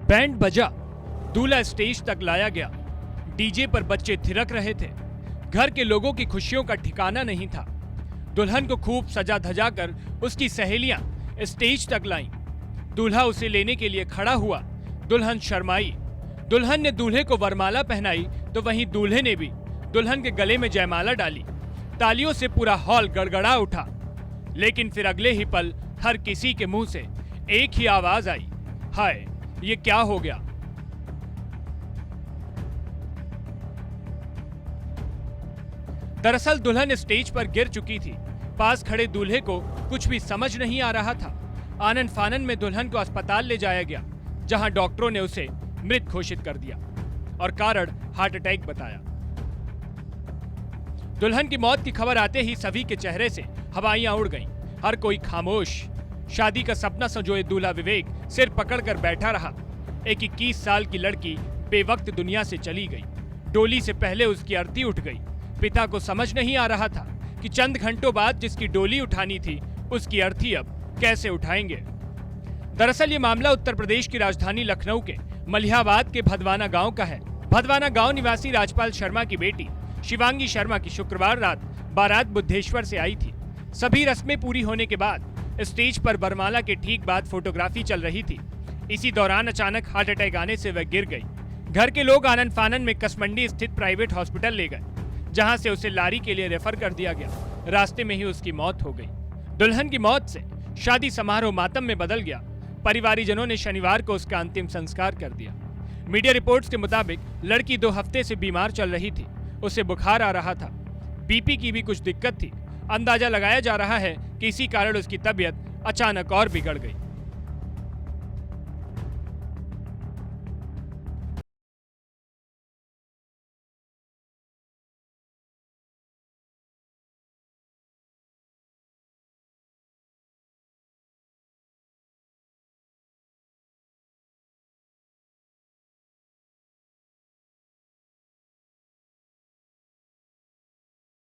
Band बजा, दूल्हा stage तक लाया गया। डीजे पर बच्चे थिरक रहे थे। घर के लोगों की खुशियों का ठिकाना नहीं था। दुल्हन को खूब सजा धजा कर उसकी सहेलियां स्टेज तक लाईं। दूल्हा उसे लेने के लिए खड़ा हुआ। दुल्हन शर्माई। दुल्हन ने दूल्हे को वरमाला पहनाई तो वहीं दूल्हे ने भी दुल्हन के गले में जयमाला डाली। तालियों से पूरा हॉल गड़गड़ा उठा। लेकिन फिर अगले ही पल हर किसी के मुंह से एक ही आवाज आई, हाय, ये क्या हो गया। दरअसल दुल्हन स्टेज पर गिर चुकी थी। पास खड़े दूल्हे को कुछ भी समझ नहीं आ रहा था। आनन फानन में दुल्हन को अस्पताल ले जाया गया, जहां डॉक्टरों ने उसे मृत घोषित कर दिया और कारण हार्ट अटैक बताया। दुल्हन की मौत की खबर आते ही सभी के चेहरे से हवाइयां उड़ गईं। हर कोई खामोश। शादी का सपना संजोए दूल्हा विवेक सिर पकड़कर बैठा रहा। एक 21 साल की लड़की बेवक्त दुनिया से चली गई। डोली से पहले उसकी अर्थी उठ गई। पिता को समझ नहीं आ रहा था कि चंद घंटों बाद जिसकी डोली उठानी थी, उसकी अर्थी अब कैसे उठाएंगे। दरअसल ये मामला उत्तर प्रदेश की राजधानी लखनऊ के मलिहाबाद के भदवाना गांव का है। भदवाना गांव निवासी राजपाल शर्मा की बेटी शिवांगी शर्मा की शुक्रवार रात बारात बुद्धेश्वर से आई थी। सभी रस्में पूरी होने के बाद स्टेज पर वरमाला के ठीक बाद फोटोग्राफी चल रही थी। इसी दौरान अचानक हार्ट अटैक आने से वह गिर गई। घर के लोग आनन फानन में कसमंडी स्थित प्राइवेट हॉस्पिटल ले गए, जहां से उसे लारी के लिए रेफर कर दिया गया। रास्ते में ही उसकी मौत हो गई। दुल्हन की मौत से शादी समारोह मातम में बदल गया। परिवारीजनों ने शनिवार को उसका अंतिम संस्कार कर दिया। मीडिया रिपोर्ट्स के मुताबिक लड़की 2 हफ्ते से बीमार चल रही थी। उसे बुखार आ रहा था। बीपी की भी कुछ दिक्कत थी। अंदाजा लगाया जा रहा है कि इसी कारण उसकी तबीयत अचानक और बिगड़ गई।